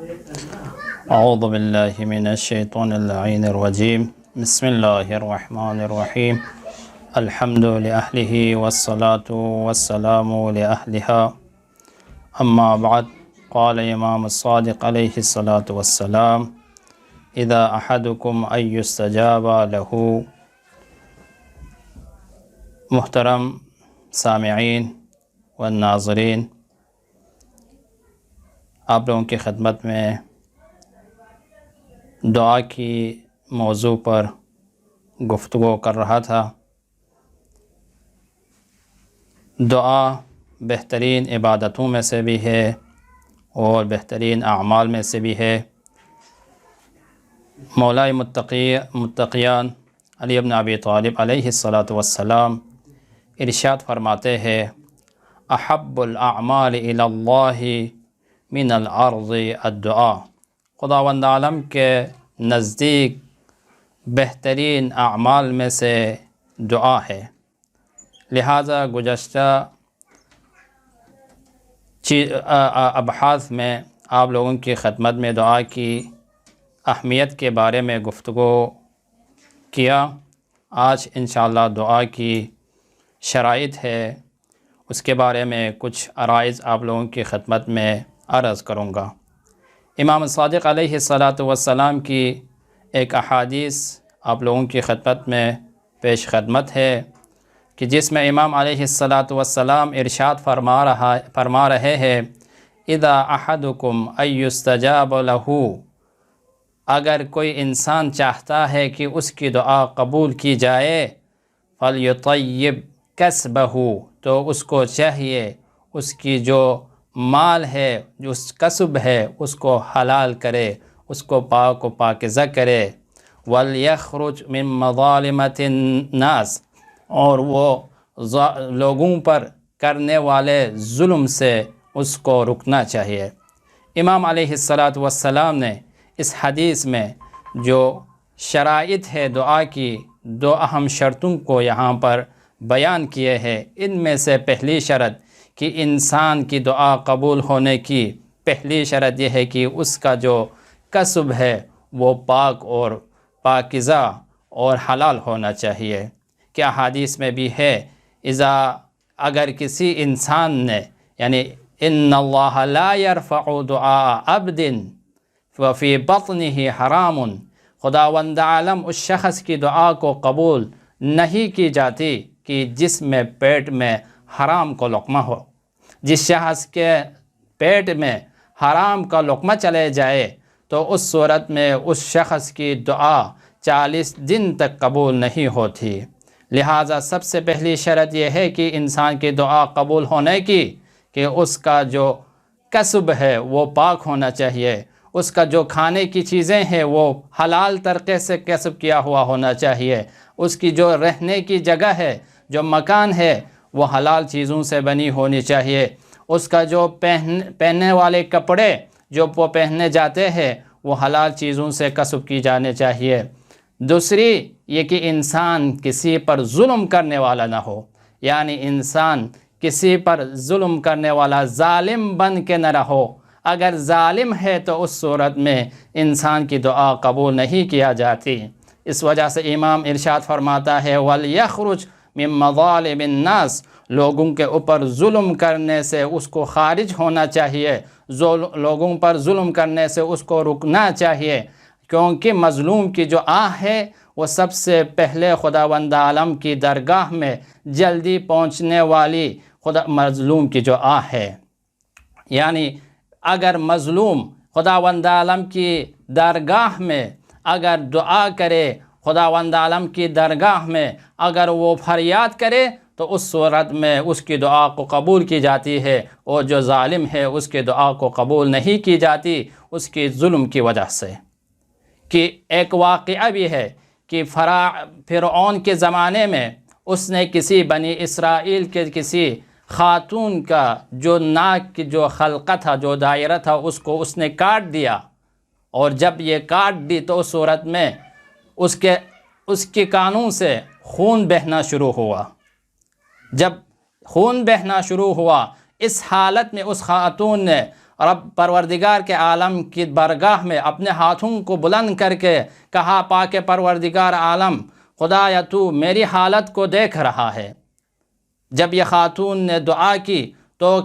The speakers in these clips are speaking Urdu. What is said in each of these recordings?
اعوذ باللہ من الشیطان اللعین الرجیم بسم اللہ الرحمن الرحیم الحمد لأہلہ والصلاة والسلام لأہلہا اما بعد قال امام الصادق علیہ الصلاة والسلام اذا احدکم ان یستجاب لہ۔ محترم سامعین والناظرین، آپ لوگوں کی خدمت میں دعا کی موضوع پر گفتگو کر رہا تھا۔ دعا بہترین عبادتوں میں سے بھی ہے اور بہترین اعمال میں سے بھی ہے۔ مولا متقیان علی بن ابی طالب علیہ السلام ارشاد فرماتے ہیں، احب الاعمال الی اللہ من الارض الدعاء۔ خداوند عالم کے نزدیک بہترین اعمال میں سے دعا ہے۔ لہٰذا گزشتہ ابحاث میں آپ لوگوں کی خدمت میں دعا کی اہمیت کے بارے میں گفتگو کیا۔ آج انشاءاللہ دعا کی شرائط ہے، اس کے بارے میں کچھ عرائض آپ لوگوں کی خدمت میں عرض کروں گا۔ امام صادق علیہ السلام کی ایک احادیث آپ لوگوں کی خدمت میں پیش خدمت ہے کہ جس میں امام علیہ السلام ارشاد فرما رہے ہیں، اذا احدکم ان یستجاب لہ، اگر کوئی انسان چاہتا ہے کہ اس کی دعا قبول کی جائے، فلیطیب کسبہ، تو اس کو چاہیے اس کی جو مال ہے، جو کسب ہے، اس کو حلال کرے، اس کو پاک و پاکیزہ کرے، وَلْيَخْرُجْ مِن مَظَالِمَةِ النَّاسِ، اور وہ لوگوں پر کرنے والے ظلم سے اس کو رکنا چاہیے۔ امام علیہ السلام نے اس حدیث میں جو شرائط ہے دعا کی، دو اہم شرطوں کو یہاں پر بیان کیے ہیں۔ ان میں سے پہلی شرط کہ انسان کی دعا قبول ہونے کی پہلی شرط یہ ہے کہ اس کا جو کسب ہے وہ پاک اور پاکیزہ اور حلال ہونا چاہیے۔ کیا حدیث میں بھی ہے، اگر کسی انسان نے، یعنی ان اللہ لا يرفع دعاء عبد وفی بطنہ حرام، خداوند عالم اس شخص کی دعا کو قبول نہیں کی جاتی کہ جس میں پیٹ میں حرام کا لقمہ ہو۔ جس شخص کے پیٹ میں حرام کا لقمہ چلے جائے تو اس صورت میں اس شخص کی دعا 40 دن تک قبول نہیں ہوتی۔ لہٰذا سب سے پہلی شرط یہ ہے کہ انسان کی دعا قبول ہونے کی کہ اس کا جو کسب ہے وہ پاک ہونا چاہیے، اس کا جو کھانے کی چیزیں ہیں وہ حلال طریقے سے کسب کیا ہوا ہونا چاہیے، اس کی جو رہنے کی جگہ ہے، جو مکان ہے، وہ حلال چیزوں سے بنی ہونی چاہیے، اس کا جو پہننے والے کپڑے جو وہ پہننے جاتے ہیں وہ حلال چیزوں سے کسب کی جانے چاہیے۔ دوسری یہ کہ انسان کسی پر ظلم کرنے والا نہ ہو، یعنی انسان کسی پر ظلم کرنے والا ظالم بن کے نہ رہو۔ اگر ظالم ہے تو اس صورت میں انسان کی دعا قبول نہیں کیا جاتی۔ اس وجہ سے امام ارشاد فرماتا ہے، وَلْيَخْرُجْ مِن مَظَالِمِ النَّاسِ، لوگوں کے اوپر ظلم کرنے سے اس کو خارج ہونا چاہیے، لوگوں پر ظلم کرنے سے اس کو رکنا چاہیے، کیونکہ مظلوم کی جو آہ ہے وہ سب سے پہلے خداوند عالم کی درگاہ میں جلدی پہنچنے والی مظلوم کی جو آہ ہے۔ یعنی اگر مظلوم خداوند عالم کی درگاہ میں اگر دعا کرے، خداوند عالم کی درگاہ میں اگر وہ فریاد کرے تو اس صورت میں اس کی دعا کو قبول کی جاتی ہے، اور جو ظالم ہے اس کی دعا کو قبول نہیں کی جاتی اس کی ظلم کی وجہ سے۔ کہ ایک واقعہ بھی ہے کہ فرعون کے زمانے میں اس نے کسی بنی اسرائیل کے کسی خاتون کا جو ناک کی جو حلقہ تھا، جو دائرہ تھا، اس کو اس نے کاٹ دیا، اور جب یہ کاٹ دی تو اس صورت میں اس کے کانوں سے خون بہنا شروع ہوا۔ جب خون بہنا شروع ہوا، اس حالت میں اس خاتون نے رب پروردگار کے عالم کی بارگاہ میں اپنے ہاتھوں کو بلند کر کے کہا، پاک پروردگار عالم خدایا تو میری حالت کو دیکھ رہا ہے۔ جب یہ خاتون نے دعا کی تو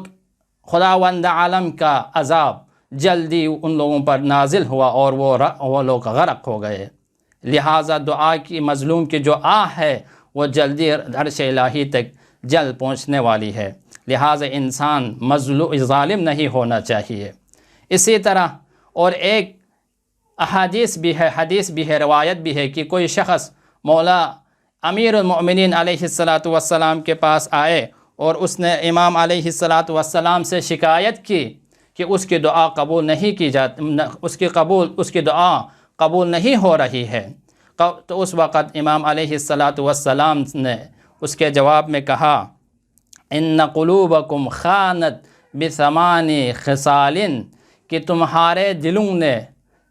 خداوند عالم کا عذاب جلدی ان لوگوں پر نازل ہوا اور وہ لوگ غرق ہو گئے۔ لہٰذا دعا کی مظلوم کی جو آہ ہے وہ جلدی عرش الہی تک جل پہنچنے والی ہے۔ لہٰذا انسان ظالم نہیں ہونا چاہیے۔ اسی طرح اور ایک حدیث بھی ہے، روایت بھی ہے کہ کوئی شخص مولا امیر المؤمنین علیہ السلام کے پاس آئے اور اس نے امام علیہ السلام سے شکایت کی کہ اس کی دعا قبول نہیں کی جاتی، اس کی دعا قبول نہیں ہو رہی ہے۔ تو اس وقت امام علیہ السلام نے اس کے جواب میں کہا، ان قلوبکم خانت بثمانی خصال، کہ تمہارے دلوں نے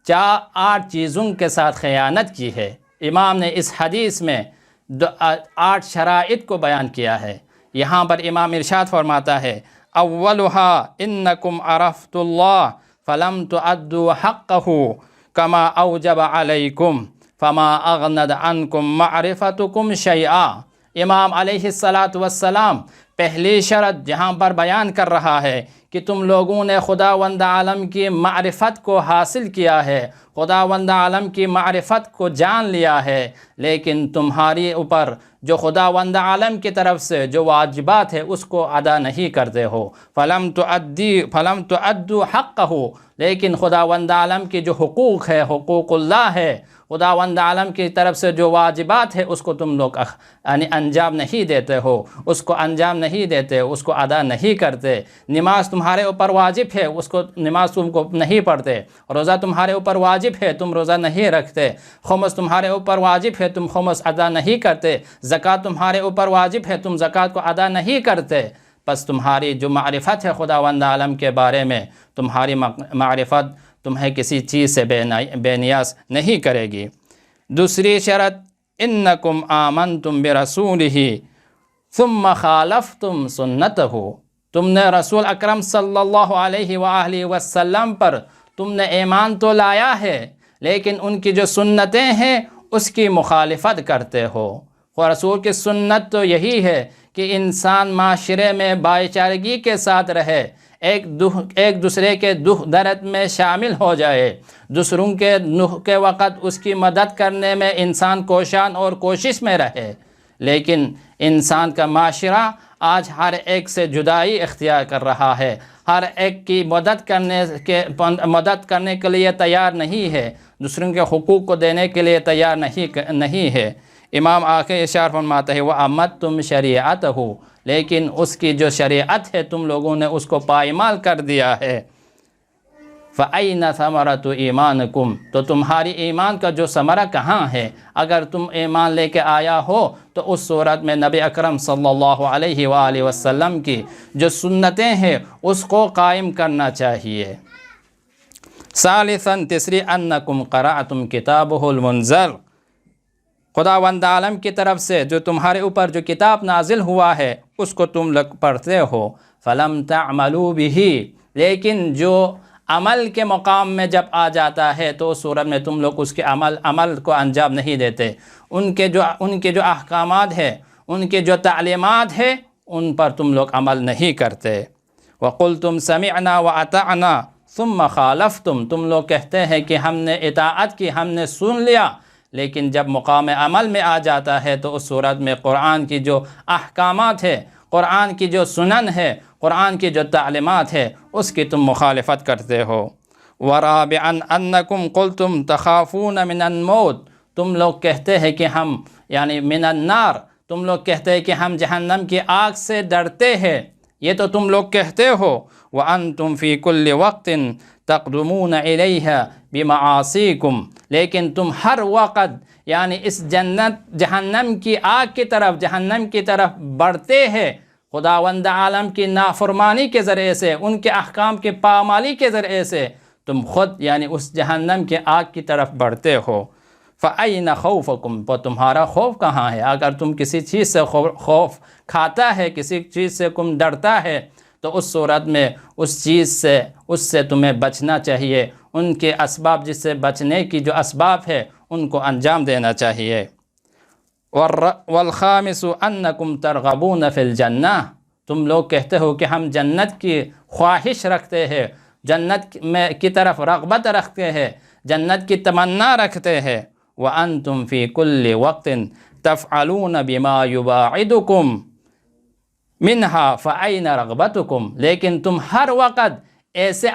8 چیزوں کے ساتھ خیانت کی ہے۔ امام نے اس حدیث میں 8 شرائط کو بیان کیا ہے۔ یہاں پر امام ارشاد فرماتا ہے، اولها انکم عرفت اللہ فلم تؤدوا حقہ کما اوجب علیکم فما اغنت عنکم معرفتکم شیئا۔ امام علیہ السلام پہلی شرط جہاں پر بیان کر رہا ہے کہ تم لوگوں نے خداوند عالم کی معرفت کو حاصل کیا ہے، خداوند عالم کی معرفت کو جان لیا ہے، لیکن تمہاری اوپر جو خداوند عالم کی طرف سے جو واجبات ہے اس کو ادا نہیں کرتے ہو۔ فلم تؤدوا حقہ، لیکن خداوند عالم کی جو حقوق ہے، حقوق اللہ ہے، خداوند عالم کی طرف سے جو واجبات ہے اس کو تم لوگ انجام نہیں دیتے ہو، اس کو انجام نہیں دیتے، اس کو ادا نہیں کرتے۔ نماز تمہارے اوپر واجب ہے، اس کو نماز تم کو نہیں پڑھتے۔ روزہ تمہارے اوپر واجب ہے، تم روزہ نہیں رکھتے۔ خمس تمہارے اوپر واجب ہے، تم خمس ادا نہیں کرتے۔ زکوٰۃ تمہارے اوپر واجب ہے، تم زکوٰۃ کو ادا نہیں کرتے۔ پس تمہاری جو معرفت ہے خداوند عالم کے بارے میں، تمہاری معرفت تمہیں کسی چیز سے بے نیاز نہیں کرے گی۔ دوسری شرط، انکم آمنتم برسولہ ثم خالفتم سنتہ، تم نے رسول اکرم صلی اللہ علیہ وآلہ وسلم پر تم نے ایمان تو لایا ہے، لیکن ان کی جو سنتیں ہیں اس کی مخالفت کرتے ہو۔ اور رسول کی سنت تو یہی ہے کہ انسان معاشرے میں بھائی چارگی کے ساتھ رہے، ایک دوسرے کے دکھ درد میں شامل ہو جائے، دوسروں کے دکھ کے وقت اس کی مدد کرنے میں انسان کوشاں اور کوشش میں رہے۔ لیکن انسان کا معاشرہ آج ہر ایک سے جدائی اختیار کر رہا ہے، ہر ایک کی مدد کرنے کے لیے تیار نہیں ہے، دوسروں کے حقوق کو دینے کے لیے تیار نہیں ہے۔ امام آخر اشارہ فرماتا ہے وَأَمَّتْتُمْ شَرِيعَتَهُ، لیکن اس کی جو شریعت ہے تم لوگوں نے اس کو پائمال کر دیا ہے۔ فَأَيْنَ ثَمَرَةُ ایمانکم، تو تمہاری ایمان کا جو ثمرہ کہاں ہے؟ اگر تم ایمان لے کے آیا ہو تو اس صورت میں نبی اکرم صلی اللہ علیہ وآلہ وسلم کی جو سنتیں ہیں اس کو قائم کرنا چاہیے۔ ثالثاً، تیسری، انکم قرأتم کتابہ المنزل، خداوند عالم کی طرف سے جو تمہارے اوپر جو کتاب نازل ہوا ہے اس کو تم لوگ پڑھتے ہو۔ فَلَمْ تَعْمَلُوا بِهِ، لیکن جو عمل کے مقام میں جب آ جاتا ہے تو اس صورت میں تم لوگ اس کے عمل کو انجام نہیں دیتے، ان کے جو احکامات ہیں، ان کے جو تعلیمات ہیں ان پر تم لوگ عمل نہیں کرتے۔ وَقُلْتُمْ سَمِعْنَا وَأَطَعْنَا ثُمَّ خَالَفْتُمْ، تم لوگ کہتے ہیں کہ ہم نے اطاعت کی، ہم نے سن لیا، لیکن جب مقام عمل میں آ جاتا ہے تو اس صورت میں قرآن کی جو احکامات ہے، قرآن کی جو سنن ہے، قرآن کی جو تعلیمات ہے اس کی تم مخالفت کرتے ہو۔ وَرَابِعًا أَنَّكُمْ قُلْتُمْ تَخَافُونَ مِنَ الْمَوْتِ، تم لوگ کہتے ہیں کہ ہم من النار، تم لوگ کہتے ہیں کہ ہم جہنم کی آگ سے ڈرتے ہیں، یہ تو تم لوگ کہتے ہو۔ وَأَنْتُمْ فِي كُلِّ وَقْتٍ تَقْدُمُونَ إِلَيْهَا بِمَعَاصِيكُمْ، لیکن تم ہر وقت اس جہنم کی آگ کی طرف، جہنم کی طرف بڑھتے ہیں خداوند عالم کی نافرمانی کے ذریعے سے، ان کے احکام کی پامالی کے ذریعے سے تم خود اس جہنم کی آگ کی طرف بڑھتے ہو۔ فَأَيْنَ خَوْفُكُمْ، تو تمہارا خوف کہاں ہے؟ اگر تم کسی چیز سے خوف کھاتا ہے، کسی چیز سے تم ڈرتا ہے تو اس صورت میں اس چیز سے اس سے تمہیں بچنا چاہیے، ان کے اسباب جس سے بچنے کی جو اسباب ہے ان کو انجام دینا چاہیے۔ والخامس انکم ترغبون فی الجنہ، تم لوگ کہتے ہو کہ ہم جنت کی خواہش رکھتے ہیں، جنت میں کی طرف رغبت رکھتے ہیں، جنت کی تمنا رکھتے ہیں۔ وانتم فی کل وقت تفعلون بما یباعدکم منہا فأین رغبتکم، لیکن تم ہر وقت ایسے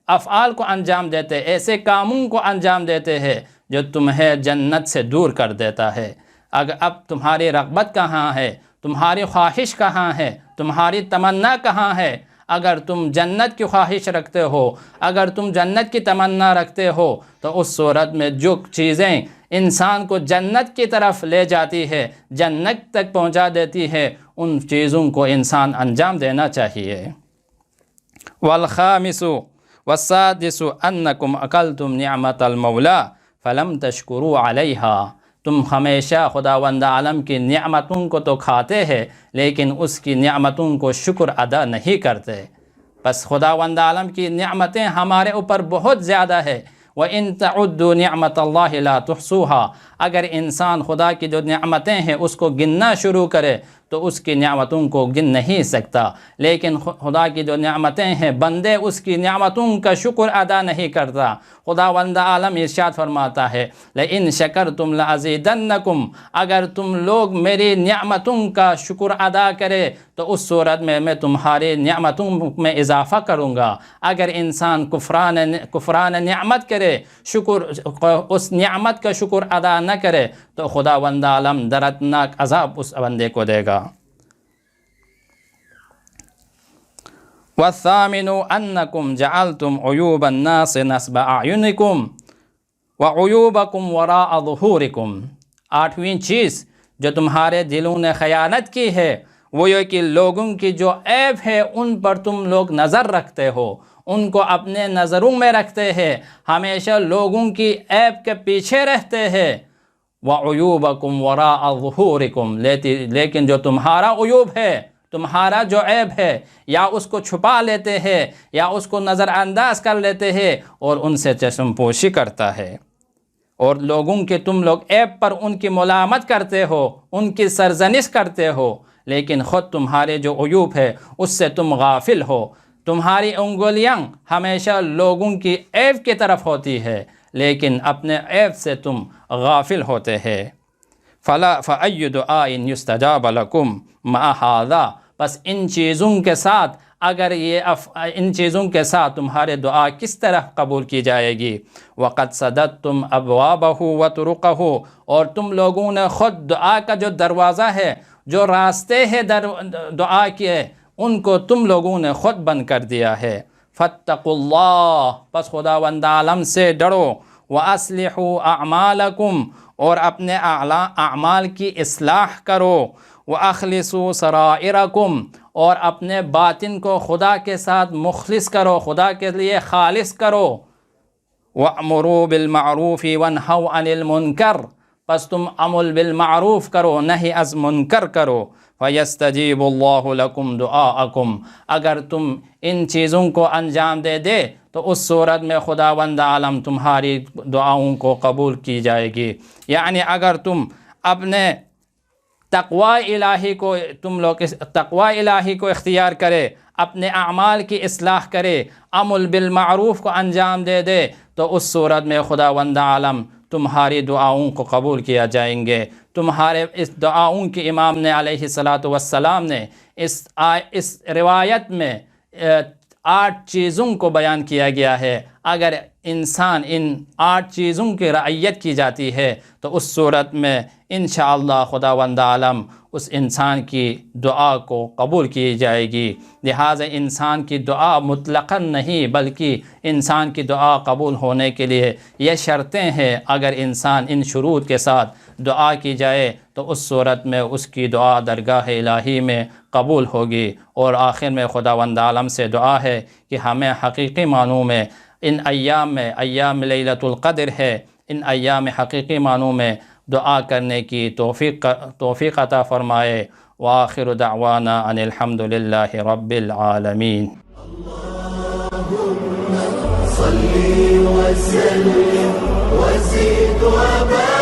افعال کو انجام دیتے، ایسے کاموں کو انجام دیتے ہیں جو تمہیں جنت سے دور کر دیتا ہے۔ اگر اب تمہاری رغبت کہاں ہے، تمہاری خواہش کہاں ہے، تمہاری تمنا کہاں ہے؟ اگر تم جنت کی خواہش رکھتے ہو، اگر تم جنت کی تمنا رکھتے ہو، تو اس صورت میں جو چیزیں انسان کو جنت کی طرف لے جاتی ہے، جنت تک پہنچا دیتی ہے، ان چیزوں کو انسان انجام دینا چاہیے۔ والخامس والسادس انکم اکلتم نعمت المولا فلم تشکروا علیہا، تم ہمیشہ خداوند عالم کی نعمتوں کو تو کھاتے ہیں لیکن اس کی نعمتوں کو شکر ادا نہیں کرتے۔ بس خداوند عالم کی نعمتیں ہمارے اوپر بہت زیادہ ہے۔ وَإِن تَعُدُّوا نِعْمَةَ اللَّهِ لَا تُحْصُوهَا، اگر انسان خدا کی جو نعمتیں ہیں اس کو گننا شروع کرے تو اس کی نعمتوں کو گن نہیں سکتا، لیکن خدا کی جو نعمتیں ہیں بندے اس کی نعمتوں کا شکر ادا نہیں کرتا۔ خداوند عالم ارشاد فرماتا ہے لَإِن شَكَرْتُمْ لَأَزِيدَنَّكُمْ، اگر تم لوگ میری نعمتوں کا شکر ادا کرے تو اس صورت میں تمہاری نعمتوں میں اضافہ کروں گا۔ اگر انسان کفران نعمت کرے، اس نعمت کا شکر ادا نہ کرے تو خداوند عالم دردناک عذاب اس بندے کو دے گا۔ والثامن انکم جعلتم عیوب الناس نصب اعینکم وعیوبکم وراء ظہورکم، آٹھویں چیز جو تمہارے دلوں نے خیانت کی ہے وہ یہ کہ لوگوں کی جو عیب ہے ان پر تم لوگ نظر رکھتے ہو، ان کو اپنے نظروں میں رکھتے ہیں، ہمیشہ لوگوں کی عیب کے پیچھے رہتے ہیں۔ وَعُيُوبَكُمْ وَرَاءَ ظُهُورِكُمْ، لیکن جو تمہارا عیوب ہے، تمہارا جو عیب ہے، یا اس کو چھپا لیتے ہیں یا اس کو نظر انداز کر لیتے ہیں اور ان سے چشم پوشی کرتا ہے، اور لوگوں کے تم لوگ عیب پر ان کی ملامت کرتے ہو، ان کی سرزنش کرتے ہو، لیکن خود تمہارے جو عیوب ہے اس سے تم غافل ہو۔ تمہاری انگلیاں ہمیشہ لوگوں کی عیب کی طرف ہوتی ہے لیکن اپنے عیب سے تم غافل ہوتے ہیں۔ فَأَيُّ دُعَاءٍ يُسْتَجَابَ لَكُمْ مَعَ هَذَا، بس ان چیزوں کے ساتھ ان چیزوں کے ساتھ تمہارے دعا کس طرح قبول کی جائے گی؟ وَقَدْ سَدَدْتُمْ أَبْوَابَهُ وَطُرُقَهُ، اور تم لوگوں نے خود دعا کا جو دروازہ ہے، جو راستے ہیں دعا کے، ان کو تم لوگوں نے خود بند کر دیا ہے۔ فَاتَّقُوا اللَّهَ، پس خداوند عالم سے ڈرو۔ وَأَصْلِحُوا أَعْمَالَكُمْ، اور اپنے اعمال کی اصلاح کرو۔ وَأَخْلِصُوا سَرَائِرَكُمْ، اور اپنے باطن کو خدا کے ساتھ مخلص کرو، خدا کے لیے خالص کرو۔ وَأْمُرُوا بِالْمَعْرُوفِ وَانْهَوْا عَنِ الْمُنْكَرِ، پس تم امر بالمعروف کرو، نہی از منکر کرو۔ فَيَسْتَجِيبُ اللَّهُ لَكُمْ دُعَاءَكُمْ، اگر تم ان چیزوں کو انجام دے تو اس صورت میں خداوند عالم تمہاری دعاؤں کو قبول کی جائے گی۔ یعنی اگر تم اپنے تقوی الہی کو اختیار کرے، اپنے اعمال کی اصلاح کرے، امر بالمعروف کو انجام دے تو اس صورت میں خداوند عالم تمہاری دعاؤں کو قبول کیا جائیں گے۔ تمہارے اس دعاؤں کی امام نے علیہ السلام نے اس روایت میں 8 چیزوں کو بیان کیا گیا ہے۔ اگر انسان ان 8 چیزوں کی رعایت کی جاتی ہے تو اس صورت میں انشاءاللہ خداوند عالم اس انسان کی دعا کو قبول کی جائے گی۔ لہٰذا انسان کی دعا مطلقاً نہیں بلکہ انسان کی دعا قبول ہونے کے لیے یہ شرطیں ہیں۔ اگر انسان ان شروط کے ساتھ دعا کی جائے تو اس صورت میں اس کی دعا درگاہ الہی میں قبول ہوگی۔ اور آخر میں خداوند عالم سے دعا ہے کہ ہمیں حقیقی معنوں میں ان ایام لیلۃ القدر ہے، ان ایام حقیقی معنوں میں دعا کرنے کی توفیق عطا فرمائے۔ وآخر دعوانا ان الحمد للہ رب العالمین۔ صل وسلم وزد وبارك